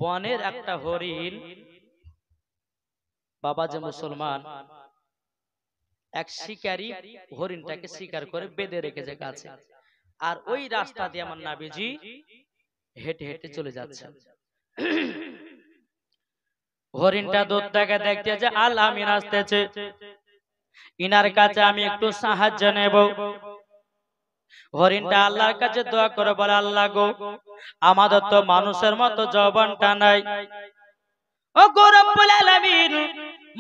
বনের একটা হরিণ বাবা যে মুসলমান এক শিকারী হরিণটাকে শিকার করে বেঁধে রেখেছে গাছে। আর ওই রাস্তা দিয়ে আমার নাবিজি হেঁটে হেঁটে চলে যাচ্ছে। হরিণটা দূর থেকে দেখতেছে আল আমিন আসতেছে, ইনার কাছে আমি একটু সাহায্য নেব। হরিণটা আল্লাহর কাছে দোয়া করে বলে, আল্লাহ গো, আমাদের তো মানুষের মতো যৌবনটা নাই, ও গো রব্বুল আলামিন,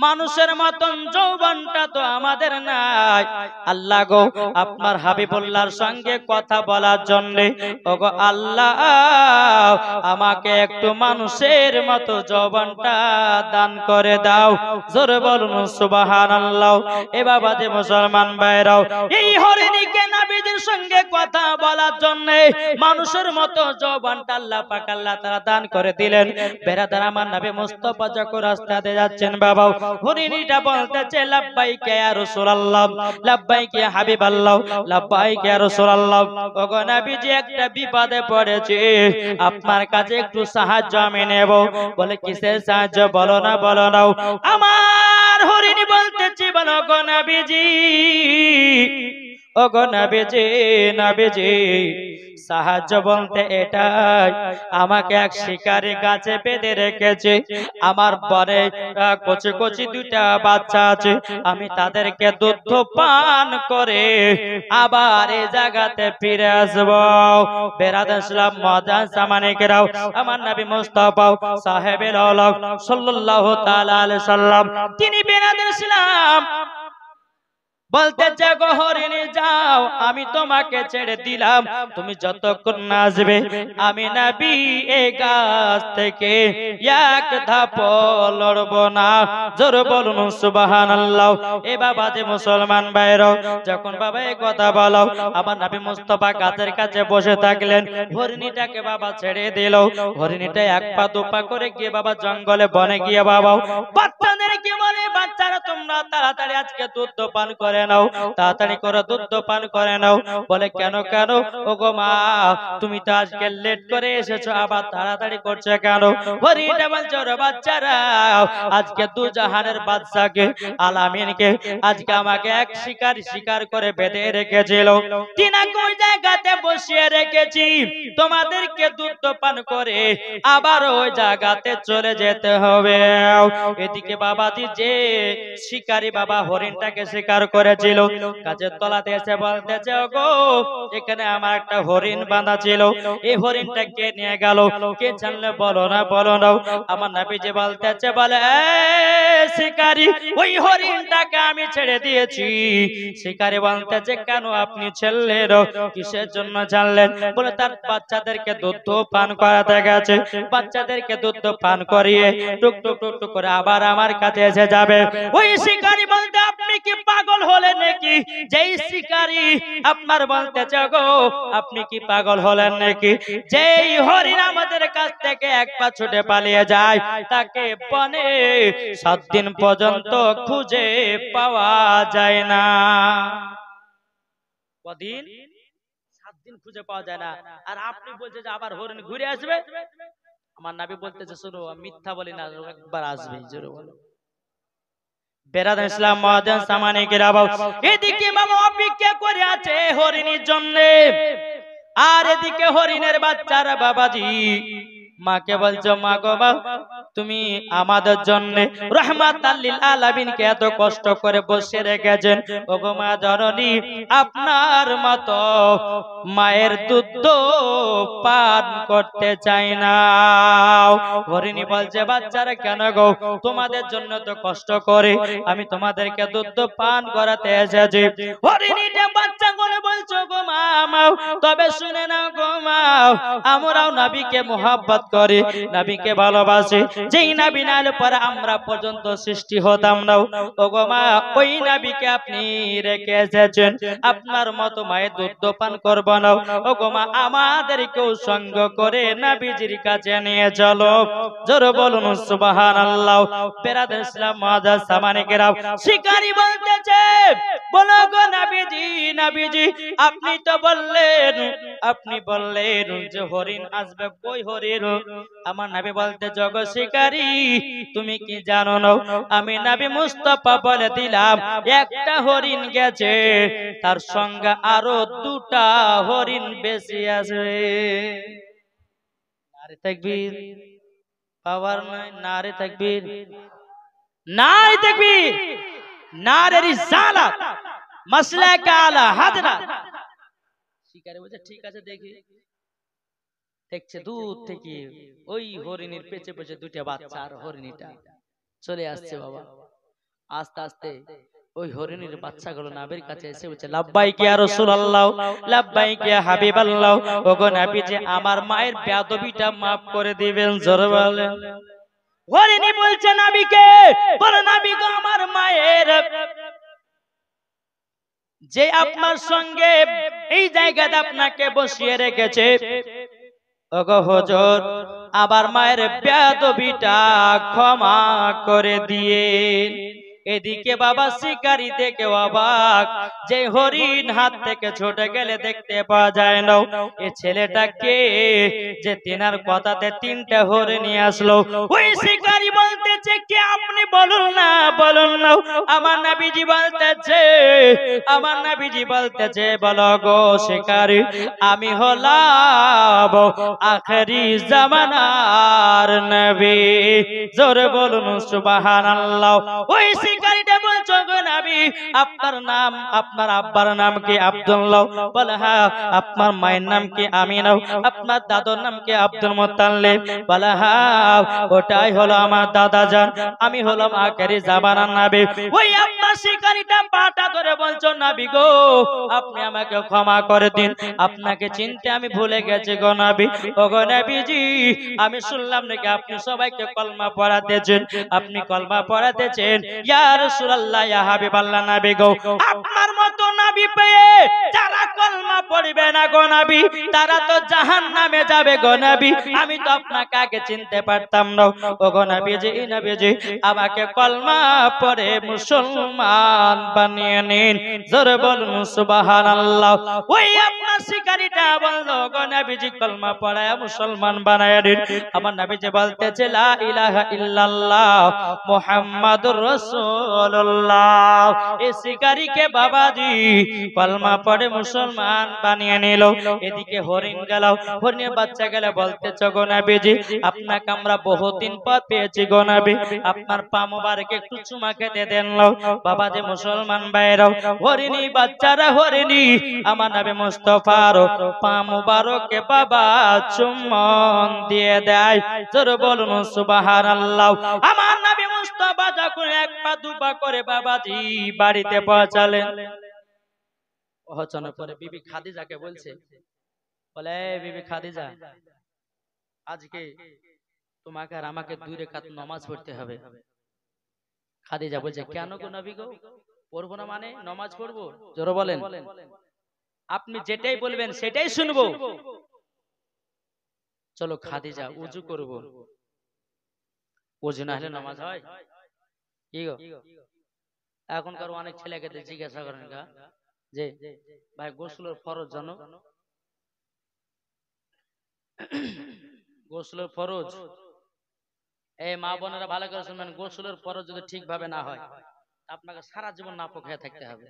মানুষের মতন যৌবনটা তো আমাদের নাই। আল্লাহ গো, আপনার হাবিবুল্লাহর সঙ্গে কথা বলার জন্য ও গো আল্লাহ, আমাকে একটু মানুষের মতো যৌবনটা দান করে দাও। জোরে বলুন সুবহানাল্লাহ। এ বাবা যে মুসলমান ভাইরাও, এই হরিণীকে নবীজির সঙ্গে কথা বলার জন্য মানুষের মতো যৌবনটা আল্লাহ পাক আল্লাহ তাআলা দান করে দিলেন। বেরাদার আমার নবী মুস্তাফা যখন রাস্তাতে যাচ্ছেন বাবা, হরিণীটা বলতেছে লাব্বাইক ইয়া রাসূলুল্লাহ, লাব্বাইক ইয়া হাবিবাল্লাহ, লাব্বাইক ইয়া রাসূলুল্লাহ। ওগো নবীজি, একটা বিপদে পড়েছি, আপনার কাছে একটু সাহায্য আমি নেব। বলে কিসের সাহায্য, বলো না বলো না। আমার হরিণী বলতেছে, বলো গো নবীজি, ওগো নবীজি, নবীজি, সাহায্য বলতে এটাই, আমাকে এক শিকারী গাছে বেঁধে রেখেছে, আমার বনে কচি কচি দুইটা বাচ্চা আছে, আমি তাদেরকে দুধ পান করে আবার এই জায়গাতে ফিরে আসবো। বেরাদার ইসলাম মুআজ্জাজ সামানিকেরাও, আমার নবী মুস্তাফা সাহেবে আওলাদ সাল্লাল্লাহু তাআলা আলাইহি সাল্লাম, তিনি বেরাদার ইসলাম বলতে গো হরিণী যাও, আমি তোমাকে ছেড়ে দিলাম, তুমি যতক্ষণ না আসবে আমি নবী এই গাছ থেকে এক ধাপ লড়ব না। জোরে বলুন সুবহানাল্লাহ। এ বাবা যে মুসলমান ভাইরা, যখন বাবা এই কথা বলো, আমার নবী মুস্তাফা গাছের কাছে বসে থাকলেন, হরিণীটাকে বাবা ছেড়ে দিল। হরিণীটা এক পা দু পা করে গিয়ে বাবা জঙ্গলে বনে গিয়ে বাবা বাচ্চাদেরকে বলে, বাচ্চারা তোমরা তাড়াতাড়ি আজকে দুধ পান করে নাও, তাড়াতাড়ি করে দুধ পান করে নাও। বলে কেন কেন, ও গো মা, তুমি তো আজকে লেট করে এসেছো, আবার তাড়াতাড়ি করছো কেন? হরিণটা বলছে, ওরে বাচ্চারা, আজকে দু জাহানের বাদশাকে আলামিনকে আজকে আমাকে এক শিকার করে বেঁধে রেখেছিল, তিনাকে ওই জায়গাতে বসিয়ে রেখেছি, তোমাদেরকে দুধ পান করে আবার ওই জায়গাতে চলে যেতে হবে। এদিকে বাবাজি যে শিকারী বাবা হরিণটাকে শিকার করেছিল, গাছের তলাতে এসে বলতেছে, ওগো, এখানে আমার একটা হরিণ বাঁধা ছিল, এই হরিণটা কে নিয়ে গেল, কে জানলে বলো না বলো না। আমার নবীজি বলতেছে, বলে শিকারী, ওই হরিণটাকে আমি ছেড়ে দিয়েছি। শিকারী বলতেছে, কেন আপনি ছেড়লেন, কিসের জন্য জানলেন? বলে তার বাচ্চাদেরকে দুধ পান করাতে গেছে, বাচ্চাদেরকে দুধ পান করিয়ে টুক টুক টুক টুক করে আবার আমার কাছে এসে যাবে। ওই শিকারী বলতে, আপনি কি পাগল হলেন নাকি? যেই শিকারী আপনার বলতেছে, গো আপনি কি পাগল হলেন নাকি? যেই হরিণ আমাদের কাছ থেকে এক পা ছুটে পালিয়ে যায়, তাকে বনে 7 দিন পর্যন্ত খুঁজে পাওয়া যায় না। কদিন? 7 দিন খুঁজে পাওয়া যায় না। আর আপনি বলছেন যে আবার হরিণ ঘুরে আসবে। আমার নবী বলতেছে, শুনো, মিথ্যা বলি না, একবার আসবে। জোরে বলো। বেরাদার ইসলাম মুআজ্জাজ সামানিকেরা, এদিকে বাবা অপেক্ষা করে আছে হরিণীর জন্য, আর এদিকে হরিণের বাচ্চারা বাবাজি মাকে বলছো, মা গো মা, তুমি আমাদের জন্য রাহমাতাল লিল আলামিনকে এত কষ্ট করে বসে রেখেছেন, ওগো মা জননী, আপনার মতো মায়ের দুধ পান করতে চাই না। হরিণী বলছে, বাচ্চারা কেন গো, তোমাদের জন্য তো কষ্ট করে আমি তোমাদেরকে দুধ পান করাতে এসেছি। হরিণীটা বাচ্চা করে বলছো, গো মা, তবে শুনে নাও গো মা, আমরাও নবীকে মুহাব্বত করি, নবীকে ভালোবাসি, যেই নবী নাল পর আমরা পর্যন্ত সৃষ্টি হতাম না। ওগো মা, ওই নবীকে আপনি রেখে এসেছেন, আপনার মতো মায়ের দুধ পান করব না। ওগো মা, আমাদেরকেও সঙ্গ করে নবীজির কাছে নিয়ে চলো। জোরে বলুন সুবহানাল্লাহ। বেরাদার ইসলাম মুআজ্জাজ সামানে কেরাম, শিকারী বলতেছে, বলো গো নবীজি, নবীজি আপনি তো বললেন, আপনি বললেন যে হরিণ আসবে, কই হরিণ? আমার নবী বলতে, জগৎ শিকারী তুমি কি জানো না? আমি নবী মুস্তাফা বলে দিলাম একটা হরিণ গেছে, তার সঙ্গে আরো দুটা হরিণ বেশি আসবে। নারে তাকবীর, পাওয়ার নাই, নারে তাকবীর, নারে তাকবীর, নারে রিসালাত, মাসলাক আলা হাজরাত। শিকারী বলছে ঠিক আছে দেখি। দেখছে দূর থেকে ওই হরিণীর পেছে পেছে দুটো বাচ্চা, আর হরিণীটা চলে আসছে বাবা। আস্তে আস্তে ওই হরিণীর বাচ্চাগুলো নবীর কাছে এসে বলছে, লাব্বাইক ইয়া রাসূলুল্লাহ, লাব্বাইক ইয়া হাবিবাল্লাহ। ওগো নবী, যে আমার মায়ের বেয়াদবিটা maaf করে দিবেন। জোরে বলেন। হরিণী বলছে নবীকে, বলো নবী গো, আমার মায়ের যে আপনার সঙ্গে এই জায়গাতে আপনাকে বসিয়ে রেখেছে, ওগো হুজুর আবার মায়ের বেয়াদবিটা ক্ষমা করে দিয়ে। এদিকে বাবা শিকারী দেখে অবাক, যে হরিণ হাত থেকে ছুটে গেলে দেখতে পাওয়া যায় না এই ছেলেটাকে, যে তিনার কথাতে তিনটা হরিণ নিয়ে আসলো। ওই শিকারী বলতেছে, কে আপনি বলুন না, বলুন না। আমার নবীজি বলতেছে, আমার নবীজি বলতেছে, বলো গো শিকারী, আমি হলাম আখেরি জামানার নবী। জোরে বলুন সুবহানাল্লাহ। ওই শিকারীটা বলছো, গো নবী আপনার নাম, আপনার আব্বার নাম কি? আব্দুল্লাহ। বলে হ্যাঁ। আপনার মায়ের নাম কি? আমিনা। আপনার দাদার নাম কি? Abdul Muttalib. বলে হ্যাঁ, ওটাই হলো আমার দাদা জান, আমি হলাম আখেরি জামানার নবী। ওই আপনার শিকারীটা পাটা ধরে বলছো, নবী গো আপনি আমাকে ক্ষমা করে দিন, আপনাকে চিনতে আমি ভুলে গেছি গো নবী। ও গো নবীজি, আমি শুনলাম নাকি আপনি সবাইকে কলমা পড়াতেছেন, আপনি কলমা পড়াতেছেন। ইয়া রাসূলুল্লাহ, ইয়া হাবিবাল্লাহ, নবী গো আপনার মতো নবী পেয়ে যারা কলমা পড়বে না গো নবী, তারা তো জাহান্নামে যাবে গো নবী। আমি তো আপনাকে আগে চিনতে পারতাম না। ও গো নবীজি, নবীজি আমাকে কলমা পড়ে মুসলমান বানিয়ে নিন। জোরে বলুন সুবহানাল্লাহ। ওই আপনার শিকারীটা বলল, গো নবীজি কলমা পড়ায়া মুসলমান বানায় দিন। আমার নবীজি বলতেছে, লা ইলাহা ইল্লাল্লাহ মুহাম্মাদুর রাসূলুল্লাহ। এই শিকারীকে বাবাজি কলমা পড়ে মুসলমান বানিয়ে নিল। এদিকে হরিণ গেল, হরিণের বাচ্চা গেল, বলতেছে, গো নবীজি আপনাকে আমরা বহুদিন পর পেয়েছি গো নবী, আপনার পা মোবারকে একটু চুমা খেতে দেন। বাবাজি মুসলমান ভাইরাও, হরিণী বাচ্চারা, হরিণী আমার নবী মুস্তাফার পা মোবারকে বাবা চুম্বন দিয়ে দেয়। জোরে বলুন সুবহানাল্লাহ। আমার নবী মুস্তাফা যখন এক পা দুপা করে বাবাজি বাড়িতে পৌঁছালেন, পৌঁছানোর পরে বিবি খাদিজাকে বলছে, বলে বিবি খাদিজা, আজকে তোমাকে আর আমাকে 2 রাকাত নামাজ পড়তে হবে। খাদিজা বলছে, কেন গো নবী গো, পড়বো না মানে? নামাজ পড়বো। জোরে বলেন। আপনি যেটাই বলবেন সেটাই শুনবো। চলো খাদিজা উযু করব। ওযু না হলে নামাজ হয়? কি গো, এখনকার অনেক ছেলেকে জিজ্ঞাসা করেন যে ভাই গোসলের ফরজ জানো? গোসলের ফরজ, এই মা বোনেরা ভালো করে শুনবেন, গোসলের ফরজ যদি ঠিকভাবে না হয় আপনাকে সারা জীবন নাপাক হয়ে থাকতে হবে।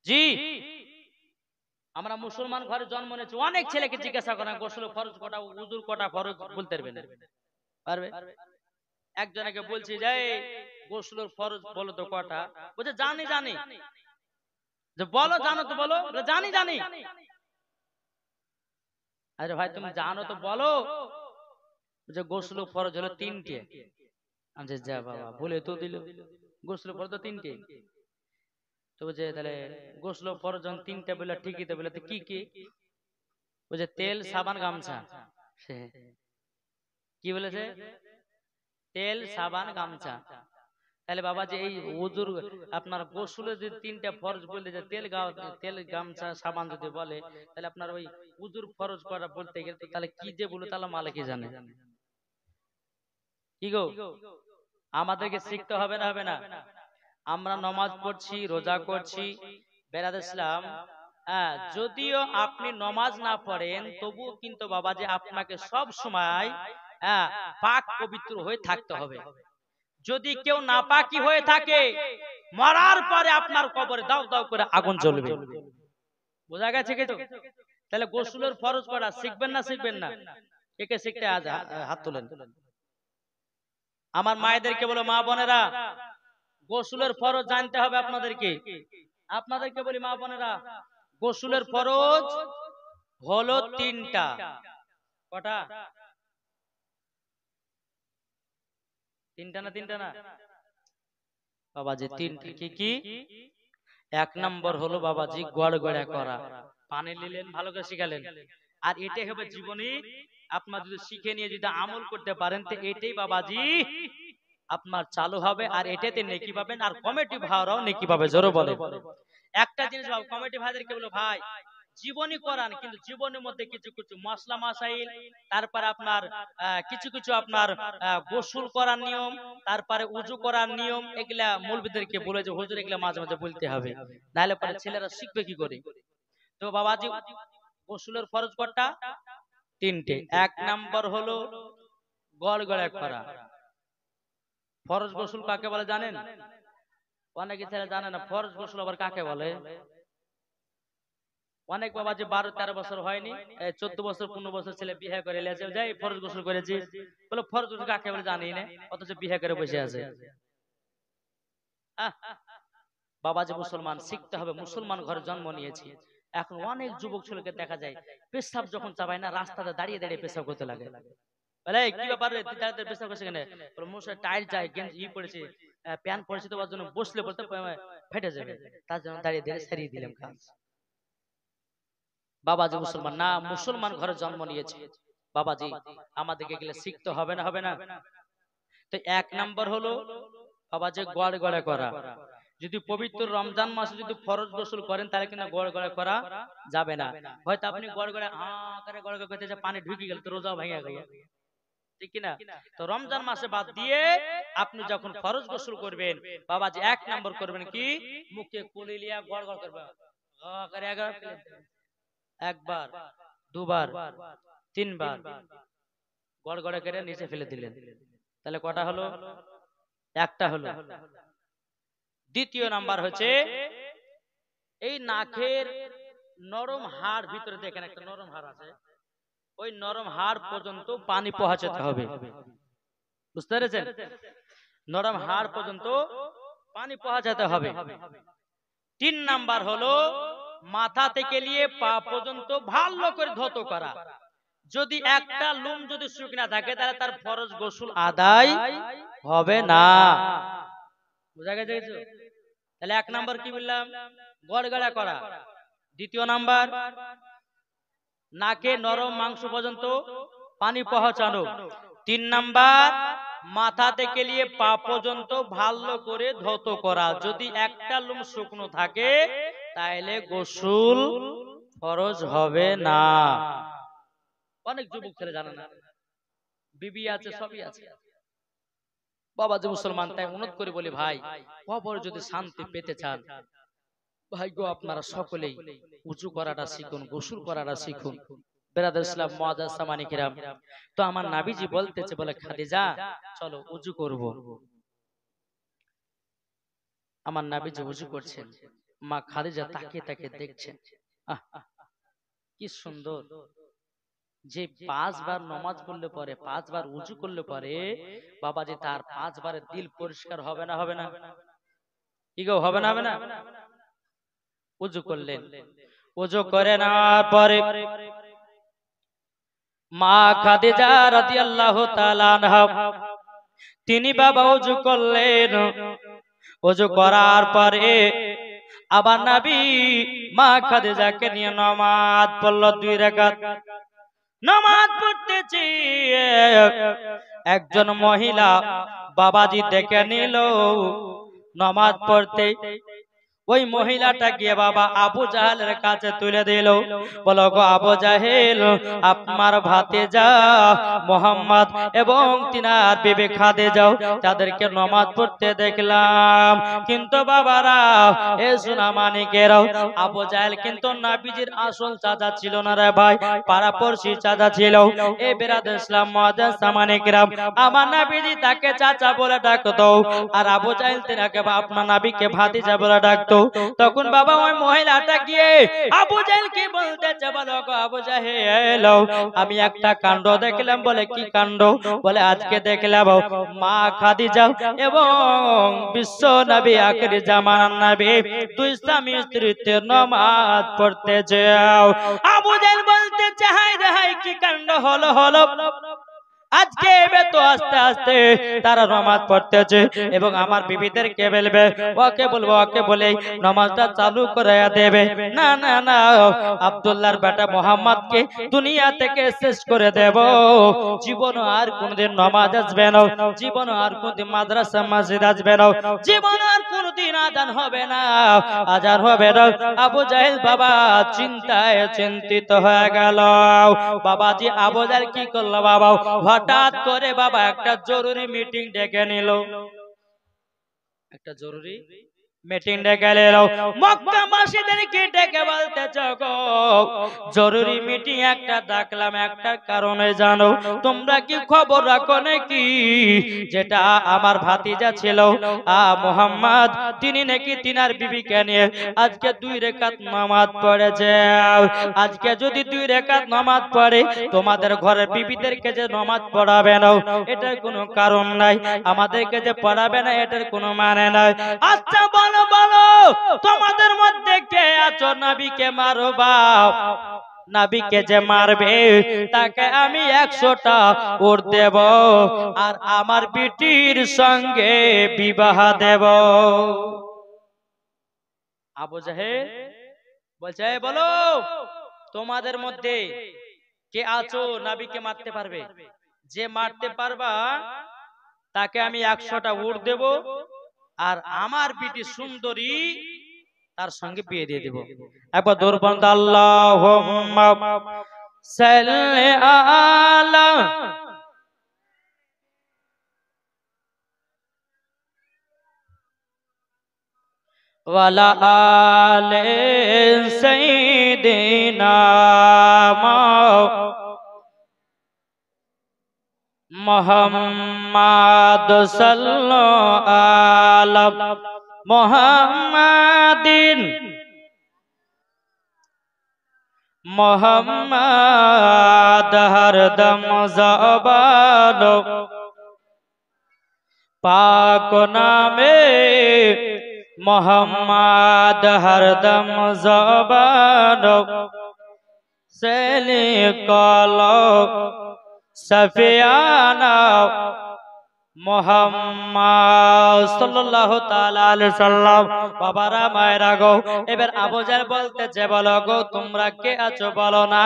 জি, আমরা মুসলমান ঘরে জন্ম নিয়েছি, অনেক ছেলেকে জিজ্ঞাসা করেন গোসলের ফরজ কটা, উযুর কটা ফরজ বলতে পারবে? একজনকে বলছি যে গোসলের ফরজ বলো তো কটা, বলছে জানি জানি। যে বলো জানো তো বলো, জানি জানি। আরে ভাই তুমি জানো তো বলো। যে গোসলের ফরজ হলো 3টে। আমি যা বাবা বলে তো দিল, গোসলের ফরজ তো 3টে। তো বলছে তাহলে গোসলের ফরজ যখন 3টে বলে ঠিকই তো, বলে তো কি কি? বলছে তেল, সাবান, গামছা। কি বলেছে? তেল, সাবান, গামছা। তাহলে বাবা যে এই ওযুর আপনার গোসলের যে তিনটা ফরজ বলতে যে তেল, গামছা, সাবান যদি বলে, তাহলে আপনার ওই ওযুর ফরজ করা বলতে গেলে তো তাহলে কি যে বলে তাহলে মালিকই জানে। কি গো, আমাদেরকে শিখতে হবে না হবে না? আমরা নামাজ পড়ছি, রোজা করছি, বেরাদ ইসলাম, যদিও আপনি নামাজ না পড়েন তবুও কিন্তু বাবা যে আপনাকে সব সময় পাক পবিত্র হয়ে থাকতে হবে। যদি কেউ নাপাকি হয়ে থাকে, মরার পরে আপনার কবরে দাও দাও করে আগুন জ্বলবে। বোঝা গেছে কিছু? তাহলে গোসলের ফরজ করা শিখবেন না শিখবেন না? কে কে শিখতে আজ হাত তোলেন। আমার মায়েদেরকে বলো, মা বোনেরা, গোসলের ফরজ জানতে হবে আপনাদেরকে। আপনাদেরকে বলি মা বোনেরা, গোসলের ফরজ হলো তিনটা। কটা? তিনটা না? তিনটা না বাবাজি? তিনটা। কি কি? এক নম্বর হলো বাবাজি গড়গড়া করা। পানি নিলেন, ভালো করে শিখালেন, আর এটাই হবে জীবনী। আপনার যদি শিখে নিয়ে যদি আমল করতে পারেন তো এটাই বাবাজি আপনার চালু হবে, আর এটাতে নেকি পাবেন, আর কমিটি ভাইরাও নেকি পাবে। জোরে বলে। একটা জিনিস ভাব, কমিটি ভাইদেরকে বলো, ভাই জীবনী করান, কিন্তু জীবনের মধ্যে কিছু কিছু মশলা মাসাইল, তারপরে আপনার কিছু কিছু আপনার গোসল করার নিয়ম, তারপরে উজু করার নিয়ম, এগুলা মৌলবীদেরকে বলে যে হুজুর এগুলা মাঝে মাঝে বলতে হবে, নাহলে পরে ছেলেরা শিখবে কি করে? তো বাবাজি গোসলের ফরজ কটা? তিনটে। এক নাম্বার হলো গড়গড়া করা। ফরজ গোসল কাকে বলে জানেন? অনেকে ছেলে জানে না ফরজ গোসল আবার কাকে বলে। অনেক বাবা যে 12-13 বছর হয়নি, 14 বছর 15 বছর ছেলে বিয়ে করে এলেছে, যাই ফরজ গোসল করেছি, বলে ফরজ গোসল কাকে বলে জানি না, অথচ বিয়ে করে বসে আছে। বাবা যে মুসলমান, শিখতে হবে, মুসলমান ঘরে জন্ম নিয়েছি। এখন অনেক যুবক ছেলেকে দেখা যায় পেশাব যখন চাবায় না, রাস্তাতে দাঁড়িয়ে দাঁড়িয়ে পেশাব করতে লাগে। বলে কি ব্যাপার রে, তুই দাঁড়িয়ে পেশাব করছিস কেন? বলে মশাই টাইট যায়, গেঞ্জি পড়েছে, প্যান্ট পড়েছে, তো ওর জন্য বসলে বলতে ফেটে যাবে, তার জন্য দাঁড়িয়ে দাঁড়িয়ে সারিয়ে দিলাম কাজ। বাবাজি মুসলমান না, মুসলমান ঘরে জন্ম নিয়েছে। বাবাজি আমাদেরকে গেলে শিখতে হবে না হবে না? তো এক নাম্বার হলো বাবাজি গড়গড়া করা। যদি পবিত্র রমজান মাসে যদি ফরজ গোসল করেন তাহলে কিন্তু গড়গড়া করা যাবে না। হয়তো আপনি গড়গড়া করে গড়গড়া করতে যে পানি ঢুকে গেল তো রোজা ভেঙে গেল, ঠিক কি না? তো রমজান মাসে বাদ দিয়ে আপনি যখন ফরজ গোসল করবেন বাবাজি এক নাম্বার করবেন কি, মুখে কুলি লিয়া গড়গড় করবেন, একবার, দুবার, তিনবার গড়গড়া করে নিচে ফেলে দিলেন। তাহলে কটা হলো? একটা হলো। দ্বিতীয় নাম্বার হচ্ছে এই নাকের নরম হাড়, ভিতরে দেখেন একটা নরম হাড় আছে, ওই নরম হাড় পর্যন্ত পানি পৌঁছাতে হবে। বুঝতে পেরেছেন? নরম হাড় পর্যন্ত পানি পৌঁছাতে হবে। তিন নাম্বার হলো মাথা থেকে নিয়ে পা পর্যন্ত ভালো করে ধৌত করা। যদি একটা লোম যদি শুকনা থাকে তাহলে তার ফরজ গোসল আদায় হবে না। বুঝা গেছে? তাহলে এক নাম্বার কি বললাম? গড়গড়া করা। দ্বিতীয় নাম্বার নাকে নরম মাংস পর্যন্ত পানি পৌঁছানো। তিন নাম্বার মাথা থেকে নিয়ে পা পর্যন্ত ভালো করে ধৌত করা। যদি একটা লোম শুকনো থাকে তাহলে গোসল ফরজ হবে না। অনেক যুবক ছেলে জানে না, বিবি আছে, সবই আছে। বাবা যে মুসলমান, তাই অনুরোধ করে বলি ভাই, কবরে যদি শান্তি পেতে চান ভাই গো, আপনারা সকলেই উঁচু করাটা শিখুন, গোসল করাটা শিখুন। বেরাদার ইসলাম মুআজ্জাজ সামানী কিরাম, তো আমার নাবিজি বলতেছে, বলে খাদিজা চলো উজু করব। আমার নাবিজি উজু করছেন, মা খাদিজা তাকিয়ে তাকিয়ে দেখছেন, কি সুন্দর, যে 5 বার নামাজ পড়লে পরে, 5 বার উজু করলে পরে বাবাজি তার 5 বারের দিল পরিষ্কার হবে না হবে না? কি গো, হবে না হবে না? উজু করলেন, উজু করে নেওয়ার পরে মা খাদিজা রাদিয়াল্লাহু তাআলা আনহা তিনি বাবা উজু করলেন। উজু করার পরে আবার নবী মা খাদিজাকে নিয়ে নামাজ পড়ল 2 রাকাত। নামাজ পড়তেছি, একজন মহিলা বাবাজি ডেকে নিল নামাজ পড়তে। ওই মহিলাটা গিয়ে বাবা আবু জাহেলের কাছে তুলে দিল, বলো গো আবু জাহেল, আপনার ভাতিজা মোহাম্মদ এবং তিনার বিবি খাদিজা তাদেরকে নামাজ পড়তে দেখলাম। কিন্তু বাবারা, এ সোনা মানিকেরাও, আবু জাহেল কিন্তু নবীজির আসল চাচা ছিল না রে ভাই, পাড়াপড়শি চাচা ছিল। এই বিরাদর ইসলাম মুআজ্জাজ সামানিকেরাম, আমার নবীজি তাকে চাচা বলে ডাকতো, আর আবু জাহেল তিনাকে আপনার নবীকে ভাতিজা বলে ডাকতো। তখন বাবা ওই মহিলাটা গিয়ে আবু জাহেলকে বলতেছে, বলো গো আবু জাহেল, আমি একটা কাণ্ড দেখলাম। বলে কি কাণ্ড? বলে আজকে দেখলাম মা খাদিজা এবং বিশ্ব নবী আখির জামানার নবী দুই স্বামী স্ত্রীতে নামাজ পড়তে যাও। আবু জাহেল বলতেছে, হায় রে হায়, কি কাণ্ড হলো হলো, আজকে তো আস্তে আস্তে তারা নামাজ পড়তেছে এবং আমার বিবিদেরকে বলবে, ওকে বলবো, ওকে বলে নামাজটা চালু করে দেবে। না না না, আব্দুল্লাহর বেটা মোহাম্মদকে দুনিয়া থেকে শেষ করে দেব, জীবন আর কোনদিন নামাজ আসবে না, জীবন আর কোনদিন মাদ্রাসা মসজিদ আসবে না, জীবন আর কোনদিন আজান হবে না, আজান হবে না। আবু জাহেল বাবা চিন্তায় চিন্তিত হয়ে গেল। বাবাজি আবু জাহেল কি করলো বাবা? হঠাৎ করে বাবা একটা জরুরি মিটিং ডেকে নিল, একটা জরুরি মিটিং ডেকে নিল। মক্কাবাসীদেরকে ডেকে বলতেছে, গো জরুরি মিটিং একটা ডাকলাম একটা কারণে, জানো তোমরা কি খবর রাখো নাকি যেটা আমার ভাতিজা ছিল মোহাম্মদ, তিনি নাকি তিনার বিবিকে নিয়ে আজকে 2 রাকাত নামাজ পড়েছে। আজকে যদি 2 রাকাত নামাজ পড়ে তোমাদের ঘরের বিবিদেরকে যে নামাজ পড়াবে না এটার কোনো কারণ নাই, আমাদেরকে যে পড়াবে না এটার কোনো মানে নাই। আচ্ছা বলো বলো, তোমাদের মধ্যে কে আছো নবীকে মারবা? নবীকে যে মারবে তাকে আমি 100টা উট দেব আর আমার বিটির সঙ্গে বিবাহ দেব। আবু জাহেল বলছে, বলো তোমাদের মধ্যে কে আছো নবীকে মারতে পারবে? যে মারতে পারবা তাকে আমি 100টা উট দেব আর আমার বিটি সুন্দরী তার সঙ্গে বিয়ে দিয়ে দেব। একবার দরবান আল্লাহুম্মা সাল্লি আলা ওয়ালা আলে সাইয়্যিদিনা মুহাম্মাদ সাল্লাল্লাহু আলা মুহাম্মাদিন মোহাম্মদ হরদম জবান পাক নামে মোহাম্মদ হরদম জবান সেলি কলো সফিয়ানা মুহাম্মদ সাল্লাল্লাহু তাআলা আলাইহি সাল্লাম। বাবারা মায়েরা গো, এবার আবু জাহেল বলতেছে, বলো গো তোমরা কে আছো বলো না।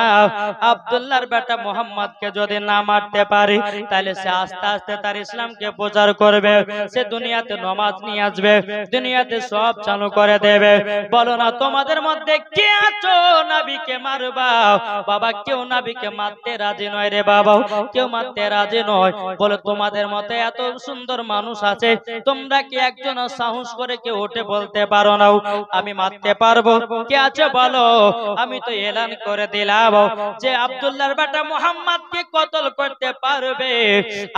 আব্দুল্লাহর বেটা মুহাম্মদকে যদি না মারতে পারি তাহলে সে আস্তে আস্তে তার ইসলামকে প্রচার করবে, সে দুনিয়াতে নামাজ নিয়ে আসবে, দুনিয়াতে সব চালু করে দেবে। বলো না তোমাদের মধ্যে কে আছো নবীকে মারবা? বাবা কেউ নবীকে মারতে রাজি নয় রে বাবা, কেউ মারতে রাজি নয়। বলে তোমাদের মতে এত সুন্দর মানুষ আছে, তোমরা কি একজন সাহস করে কেউ উঠে বলতে পারো না আমি মারতে পারবো? কে আছে বলো? আমি তো এলান করে দিলাম যে আব্দুল্লাহর বেটা মুহাম্মদকে কতল করতে পারবে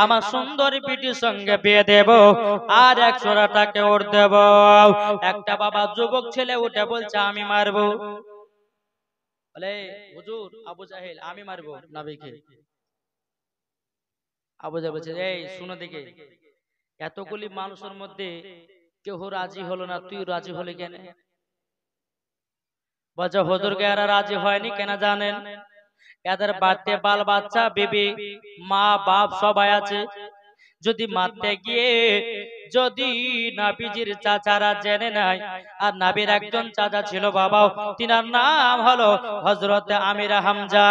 আমার সুন্দর বিটির সঙ্গে বিয়ে দেব আর 100টাকে ওর দেব। একটা বাবা যুবক ছেলে উঠে বলছে আমি মারবো। বলে হুজুর আবু জাহেল আমি মারবো নবীকে। আবু জাহেল বলছে, এই শুনো দিকে, এতগুলি মানুষের মধ্যে কেউ রাজি হলো না, তুই রাজি হলি কেন? বলছে হুজুরকে এরা রাজি হয়নি কেন জানেন? এদের বাড়িতে বাল বাচ্চা বিবি মা বাপ সবাই আছে, যদি মারতে গিয়ে যদি নবীজির চাচারা জেনে নাই, আর নবীর একজন চাচা ছিল বাবা, তিনার নাম হলো হযরত আমির হামজা।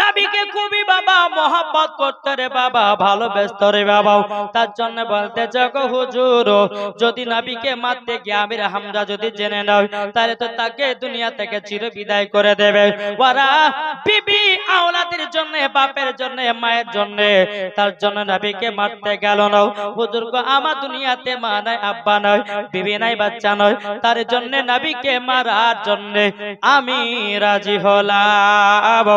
নবীকে খুবই বাবা মহব্বত করতে রে বাবা, ভালোবাসত রে বাবা। তার জন্য বলতে গো হুজুর, যদি নবীকে মারতে গিয়ে আমির হামজা যদি জেনে নাও, তাহলে তো তাকে দুনিয়া থেকে চির বিদায় করে দেবে। ওরা বিবি আওলাদের জন্য, বাপের জন্য, মায়ের জন্য, তার জন্য নবীকে মারতে গেল না। হুজুর গো, আমার দুনিয়াতে মা নাই, আব্বা নাই, বিবি নাই, বাচ্চা নয়, তার জন্য নবীকে মারার জন্য আমি রাজি হলাম।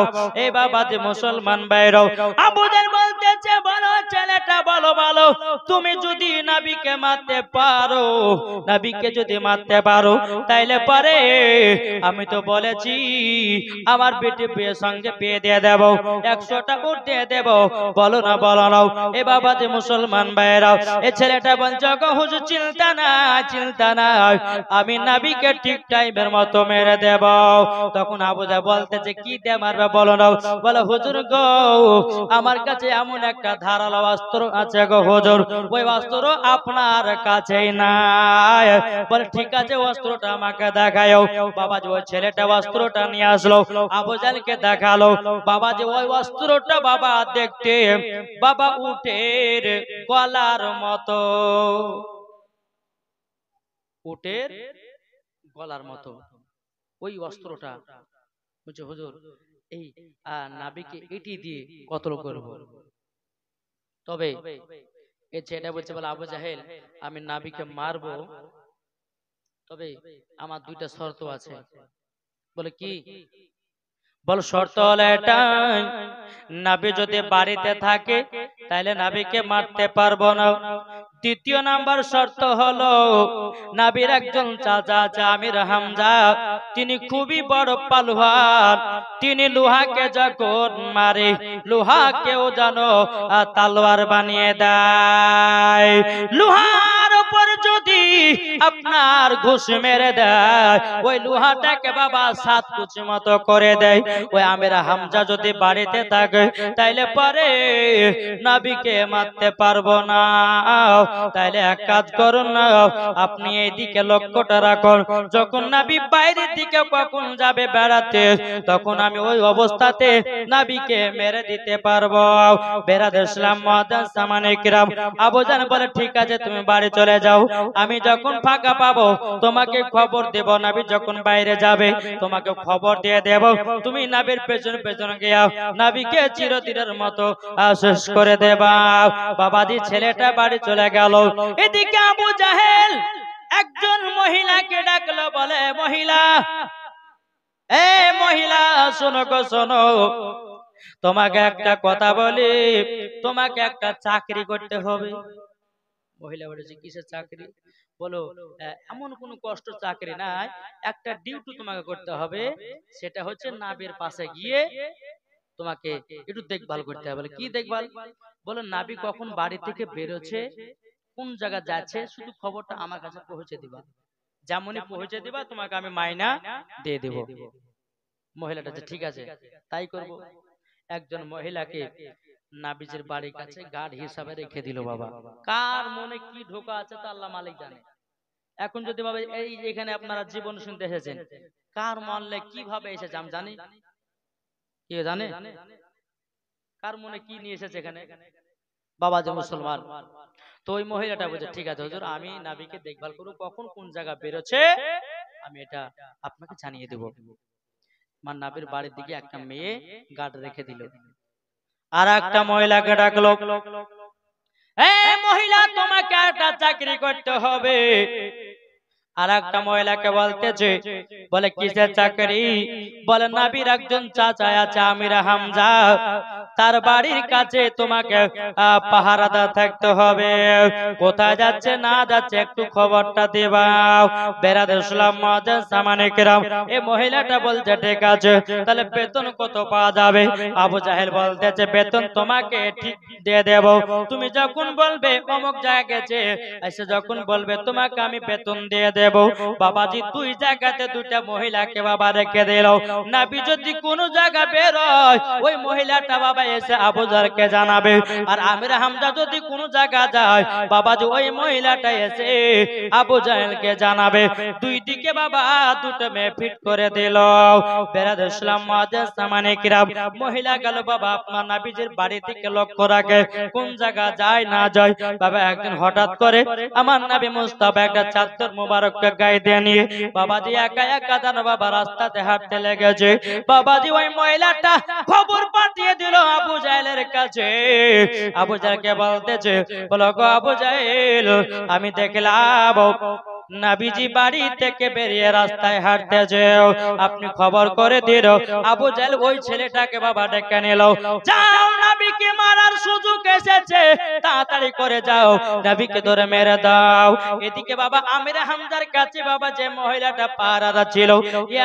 এই বাবা যে মুসলমান ভাইরাও, আবু জাহেল বলতেছে, বলো ছেলেটা, বলো বলো, তুমি যদি নবীকে মারতে পারো, নবীকে যদি মারতে পারো, তাইলে পরে আমি তো বলেছি আমার বেটি বিয়ের সঙ্গে বিয়ে দিয়ে দেব, 100টা উট দিয়ে দেব, বলো না বলো না। এ বাবা যে মুসলমান ভাইরাও, এই ছেলেটা বলছে, গো হুজুর চিন্তা নাই, চিন্তা নাই, আমি নবীকে ঠিক টাইমের মতো মেরে দেব। তখন আবু জাহেল বলতেছে, কি দিয়ে মারবে বলো না। বলে, হুজুর গো, আমার কাছে এমন একটা ধারালো অস্ত্র আছে গো হুজুর, ওই অস্ত্র আপনার কাছেই নাই। বলে, ঠিক আছে, অস্ত্রটা আমাকে দেখাও। বাবাজি ওই ছেলেটা অস্ত্রটা নিয়ে আসলো, আবু জাহেলকে দেখালো। বাবাজি ওই অস্ত্রটা বাবা দেখতে বাবা উটের গলার মতো, উটের গলার মতো ওই অস্ত্রটা। বলছে, হুজুর এই নাবিকে এটি দিয়ে কতল করব। তবে এই ছেলেটা বলছে, বলে, আবু জাহেল, আমি নাবিকে মারবো, তবে আমার দুইটা শর্ত আছে। বলে, কি? বল, শর্ত হলো এটাই, নবী যদি বাড়িতে থাকে তাহলে নবীকে মারতে পারবো না। দ্বিতীয় নাম্বার শর্ত হলো, নবীর একজন চাচা আছে আমির হামজা, তিনি খুবই বড় পালোয়ান, তিনি লোহাকে যখন মারে, লোহাকেও জানো তলোয়ার বানিয়ে দেয়। লোহার উপর যদি আপনার ঘুষ মেরে দেয়, ওই লোহাটাকে বাবা 7 কুচি মতো করে দেয়। ওই আমির হামজা যদি বাড়িতে থাকে তাইলে পরে নবীকে মারতে পারবো না। তাইলে এক কাজ করুন না, আপনি এইদিকে লক্ষ্যটা রাখুন, যখন নবী বাইরের দিকে কখন যাবে বেড়াতে, তখন আমি ওই অবস্থাতে নবীকে মেরে দিতে পারবো। বেরাদর ইসলাম মুআজ্জাজ সামানে কিরাম, আবু জাহেল বলে, ঠিক আছে, তুমি বাড়ি চলে যাও, আমি যখন ফাঁকা পাবো তোমাকে খবর দেব, নবী যখন বাইরে যাবে তোমাকে খবর দিয়ে দেব, তুমি নবীর পেছনে পেছনে গিয়ে নবীকে চিরদিনের মতো শেষ করে দেবা। বাবাজি ছেলেটা বাড়ি চলে গেল। এদিকে আবু জাহেল একজন মহিলাকে ডাকলো, বলে, মহিলা, এ মহিলা, শোনো গো শোনো, তোমাকে একটা কথা বলি, তোমাকে একটা চাকরি করতে হবে। মহিলা বলেছে, কিসের চাকরি? বলো, এমন কোন কষ্ট চাকরি নাই, একটা ডিউটি তোমাকে করতে হবে, সেটা হচ্ছে নবীর পাশে গিয়ে তোমাকে একটু দেখভাল করতে হবে। বলে, কি দেখভাল? বলে, নবী কখন বাড়ি থেকে বেরোচ্ছে, কোন জায়গা যাচ্ছে, শুধু খবরটা আমার কাছে পৌঁছে দিবা, যেমনই পৌঁছে দিবা তোমাকে আমি মাইনা দিয়ে দেব। মহিলাটা যে ঠিক আছে তাই করব। একজন মহিলাকে নবীজির বাড়ির কাছে গার্ড হিসাবে রেখে দিল। বাবা, কার মনে কি ঢোকা আছে তা আল্লাহ মালিক জানে। এখন যদি বাবা এই এখানে আপনারা জীবন শুনতে এসেছেন, কার মনে কিভাবে এসেছে আমি জানি, কি জানে কার মনে কি নিয়ে এসেছে এখানে? বাবা যে মুসলমান, তো ওই মহিলাটা বলছে, ঠিক আছে হুজুর, আমি নবীকে দেখভাল করব, কখন কোন জায়গা বেরোচ্ছে আমি এটা আপনাকে জানিয়ে দেব। আমার নবীর বাড়ির দিকে একটা মেয়ে গার্ড রেখে দিল। আর একটা মহিলাকে ডাকলো, এই মহিলা, তোমাকে একটা চাকরি করতে হবে। আর একটা মহিলাকে বলতেছে, বলে, কিসের চাকরি? বলে, নবীর একজন চাচা আছে আমির হামজা, তার বাড়ির কাছে তোমাকে পাহারাদার থাকতে হবে, কোথায় যাচ্ছে না যাচ্ছে একটু খবরটা দেবা। বেরাদর ইসলাম মুআজ্জাজ সামানে কিরাম, এই মহিলাটা বলছে, ঠিক আছে, তাহলে বেতন কত পাওয়া যাবে? আবু জাহেল বলতেছে, বেতন তোমাকে ঠিক দিয়ে দেব, তুমি যখন বলবে অমুক জায়গায় গেছে, এসে যখন বলবে তোমাকে আমি বেতন দিয়ে দেব। বাবাজি দুই জায়গাতে দুইটা মহিলাকে বাবা রেখে দিল। নবী যদি কোন জায়গা বের হয়, ওই মহিলাটা বাবা এসে আবু জাহলকে জানাবে। আর আমির হামজা যদি কোনো জায়গা যায় বাবাজি ওই মহিলাটা এসে আবু জাহলকে জানাবে। দুই দিকে বাবা দুটো মেয়ে ফিট করে দিল। বেরাদ ইসলাম মুআজ্জিজ সামানে কিরাম, মহিলা গেল বাবা আপনার নবীজির বাড়ি থেকে লক্ষ্য রাখে কোন জায়গা যায় না যায়। বাবা একদিন হঠাৎ করে আমার নবী মুস্তাফা একটা চাদর মোবারককে গায়ে দিয়ে নিয়ে বাবাজি একা একা জানো বাবা রাস্তাতে হাঁটতে লেগেছে। বাবাজি ওই মহিলাটা খবর পাঠিয়ে দিল আবু জাহেলের কাছে। আবু জাহেলকে বলতেছে, বলো গো আবু জাহেল, আমি দেখলাম নবীজি বাড়ি থেকে বেরিয়ে রাস্তায় হাঁটতেছে, আপনি খবর করে দিল। আবু জাহেল ওই ছেলেটাকে বাবা ডেকে নিল, যাও নবীকে মারার সুযোগ এসেছে, তাড়াতাড়ি করে যাও, নবীকে ধরে মেরে দাও। এদিকে বাবা আমির হামজার কাছে বাবা যে মহিলাটা পাহারাদা ছিল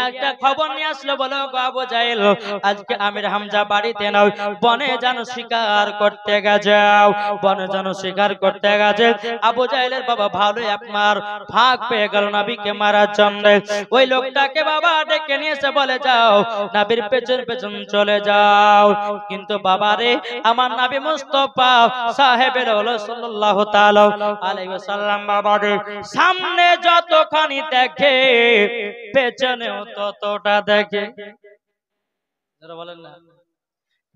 একটা খবর নিয়ে আসলো, বলো গো আবু জাহেল, আজকে আমির হামজা বাড়িতে নাও, বনে যেন শিকার করতে যাও, বনে যেন শিকার করতে গেছে। আবু জাহেলের বাবা ভালোই আপনার ভাগ পেয়ে গেল নবীকে মারার জন্য। ওই লোকটাকে বাবা ডেকে নিয়ে এসে বলে, যাও নবীর পেছন পেছন চলে যাও। কিন্তু বাবা রে, আমার নবী মুস্তাফা সাহেবের সাল্লাল্লাহু তাআলা আলাইহি ওয়াসাল্লাম বাবা রে সামনে যতখানি দেখে পেছনেও ততটা দেখে। যারা বলেন না,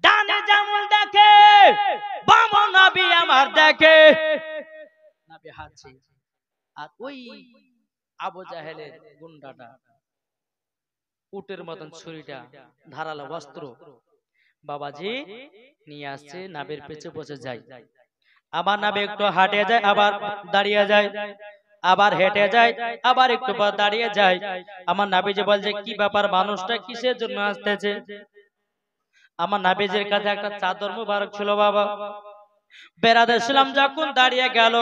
ডানে যেমন দেখে বামে নবী আমার দেখে। নবী হাঁটছে আর ওই আবু জাহেলের গুন্ডাটা উটের মতন ছুরিটা ধারালো অস্ত্র বাবাজি নিয়ে আসছে, নবীর পেছে বসে যায়। আবার নবী একটু হাঁটে যায়, আবার দাঁড়িয়ে যায়, আবার হেঁটে যায়, আবার একটু পর দাঁড়িয়ে যায়। আমার নবীজি বলছে, কি ব্যাপার, মানুষটা কিসের জন্য আসতেছে? আমার নবীজির কাছে একটা চাদর মুবারক ছিল বাবা। বেরাদ ইসলাম যখন দাঁড়িয়ে গেল,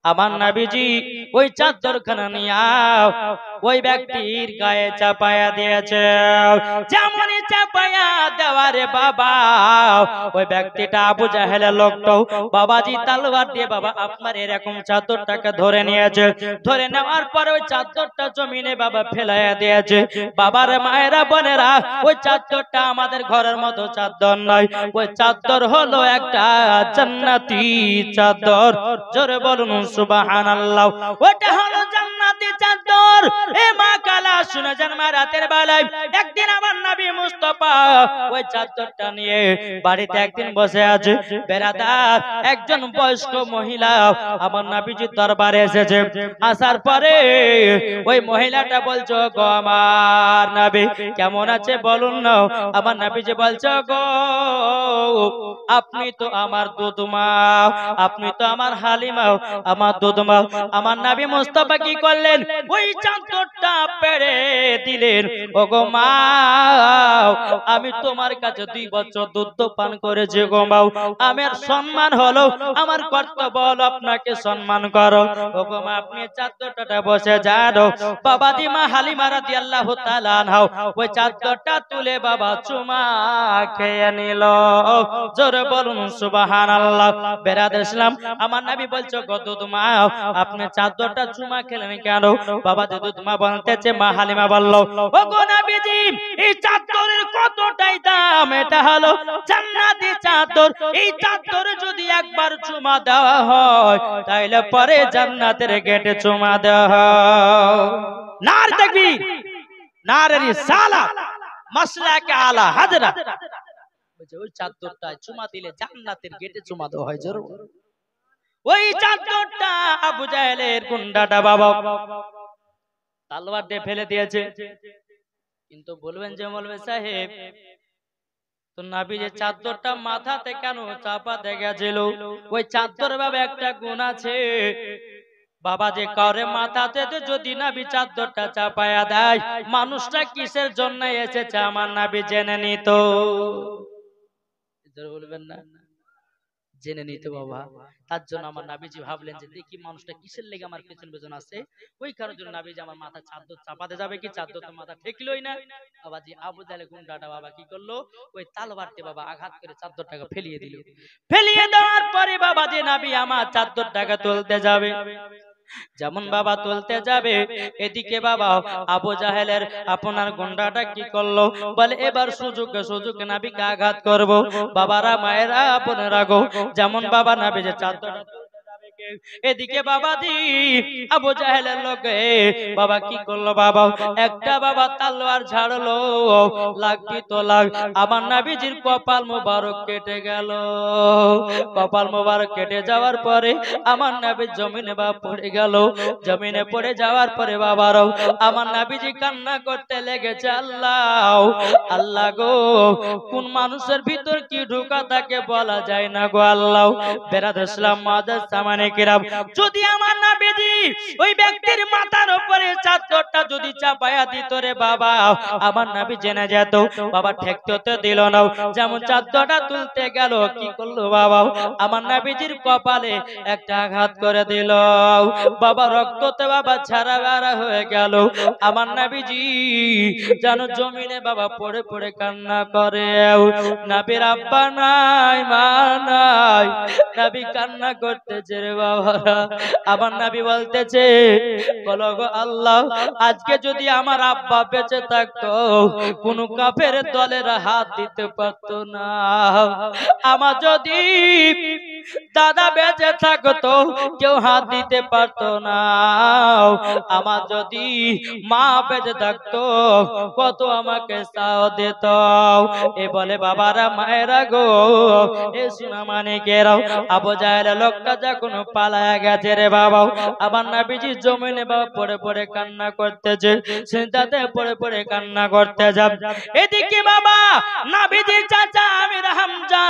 আমার নবীজি ওই চাদরখানা নিয়ে ওই ব্যক্তির গায়ে চাপায়া দিয়েছে। যেমনই চাপায়া দেওয়ারে বাবা ওই ব্যক্তিটা আবু জাহেলের লোকটাও বাবাজি তলোয়ার দিয়ে বাবা আপনার এরকম চাদরটাকে ধরে নিয়েছে। ধরে নেওয়ার পরে ওই চাদরটা জমিনে বাবা ফেলাইয়া দিয়েছে। বাবার মায়েরা বোনেরা, ওই চাদরটা আমাদের ঘরের মতো চাদর নয়, ওই চাদর হলো একটা জান্নাতি চাদর। জোরে বলুন সুবহানাল্লাহ। ওটা হলো জান্নাতি চাদর। এ মা কালা শুনে যান, মা রাতের বেলায় একদিন আমার নবী মুস্তাফা ওই চাদরটা নিয়ে বাড়িতে একদিন বসে আছে। বেরাদার একজন বয়স্ক মহিলা আমার নবীজির দরবারে এসেছে। আসার পরে ওই মহিলাটা বলছো, গো আমার নবী কেমন আছে বলুন না। আমার নবীজি বলছো, গো আপনি তো আমার দুধ মা, আপনি তো আমার হালিমা, আমার দুধ মা। আমার নবী মুস্তাফা কি করলেন, ওই চাদরটা পেড়ে দিলেন। ওগো মা, আমি তোমার কাছে 2 বছর দুধ পান করেছি গো মা, আমার সম্মান হলো, আমার কর্তব্য হলো আপনাকে সম্মান করো। ওগো মা, আপনি চাদরটা বসে যান। বাবা দি মা হালিমা রাদিয়াল্লাহু তাআলা আনহা ওই চাদরটা তুলে বাবা চুমা খেয়ে নিল। জোরে বলুন সুবহানাল্লাহ। বেরাদ ইসলাম, আমার নবী বলছো, গো দুধ মা, আপনি চাদরটা চুমা খেলেন কেন? বাবা দুধ মা বলতেছে, মা হালিমা বলল, ও গো নবীজি, এই চাদরের কতটাই দাম, এটা হলো জান্নাতি চাদর। এই চাদরে যদি একবার চুমা দেওয়া হয় তাইলে পরে জান্নাতের গেটে চুমা দেওয়া হয়। নার তাকবীর, নারে রিসালাত, মাসলাকে আলা হাজরাত। ওই চাদরটা চুমা দিলে জান্নাতের গেটে চুমা দেওয়া হয়। জোরে ওই চাদরটা আবু জাহেলের গুন্ডাটা বাবা তলোয়ার দিয়ে ফেলে দিয়েছে। কিন্তু বলবেন যে মৌলভী সাহেব, তো নবী যে চাদরটা মাথাতে কেন চাপাতে গেছিল? ওই চাদর বাবা একটা গুণ আছে বাবা, যে কারে মাথাতে যদি নবী চাদরটা চাপায়া দেয়, মানুষটা কিসের জন্য এসেছে আমার নবী জেনে নিত। বলবেন না, জেনে নিতে বাবা। তার জন্য আমার নবীজি ভাবলেন যে দেখি মানুষটা কিসের লেগে আমার পেছন পেছন আসে, ওই কারণের জন্য নবীজি আমার মাথা চাদর চাপাতে যাবে কি, চাদর তো মাথা ঠেকলোই না। বাবাজি আবু জাহেল গুন্ডাটা বাবা কি করলো, ওই তালবারতে বাবা আঘাত করে চাদরটাকে ফেলিয়ে দিল। ফেলিয়ে দেওয়ার পরে বাবাজি নবী আমার চাদরটাকে তুলতে যাবে। যেমন বাবা তুলতে যাবে, এদিকে বাবা আবু জাহেলের আপনার গুন্ডাটা কি করলো, বলে এবার সুযোগে সুযোগে নবীকে আঘাত করব। বাবারা মায়েরা বোনেরা গো, যেমন বাবা নবী যে চাদরটা তুলতে যাবে এদিকে বাবা দি আবু জাহেলের লোকে বাবা কি করলো, বাবা একটা বাবা তলোয়ার ঝাড়লো, লাগবি তো লাগ, আমার নবীজির কপাল মোবারক কেটে গেল। কপাল মোবারক কেটে যাওয়ার পরে আমার নবী জমিনে বাবা পড়ে গেল। জমিনে পড়ে যাওয়ার পরে বাবারও আমার নবীজি কান্না করতে লেগেছে, আল্লাহ আল্লাহ গো, কোন মানুষের ভিতর কি ঢোকা থাকে বলা যায় না গো আল্লাহ। বেরাদর ইসলাম মুআজ্জাজ সামানে কিরাম, যদি আমার নবীজি ওই ব্যক্তির মাথার উপরে চাদরটা যদি চাপায়া দিত রে বাবা, আমার নবী জেনে যেত। বাবা ঠেকতে তো দিল না, যেমন চাদরটা তুলতে গেল কি করলো বাবা, আমার নবীজির কপালে একটা আঘাত করে দিল। বাবা রক্ততে বাবা ছাড়া বেড়া হয়ে গেল। আমার নবীজি যেন জমিনে বাবা পড়ে পড়ে কান্না করে। নবীর আব্বা নাই, মা নাই, নবী কান্না করতেছে রে বাবারা। আমার নবী বলতেছে, বলো গো আল্লাহ, আজকে যদি আমার আব্বা বেঁচে থাকতো কোন কাফের দলের হাত দিতে পারতো না। আমার যদি দাদা বেঁচে থাকতো কেউ হাত দিতে পারতো না। আমার যদি মা বেঁচে থাকতো কত আমাকে সাহ দিত। এ বলে বাবারা মায়েরা গো, এ শোনা মানে কেরাও, আবু জাহেলের লোকটা যখন পালায়া গেছে রে বাবা, আমার নবীজি জমিনে বাবা পড়ে পড়ে কান্না করতেছে, চিন্তাতে পড়ে পড়ে কান্না করতে যাব। এদিকে বাবা নবীজির চাচা আমির হামজা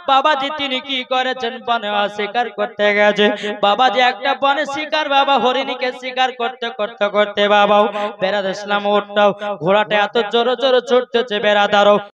বাবাজি তিনি কি করেছেন, বনে শিকার করতে গেছে। বাবাজি একটা বনে শিকার বাবা হরিণীকে শিকার করতে করতে করতে বাবা বেরাদ ইসলাম উঠটাও ঘোড়াটা এত জোরে জোরে ছুটতেছে বেরাদারও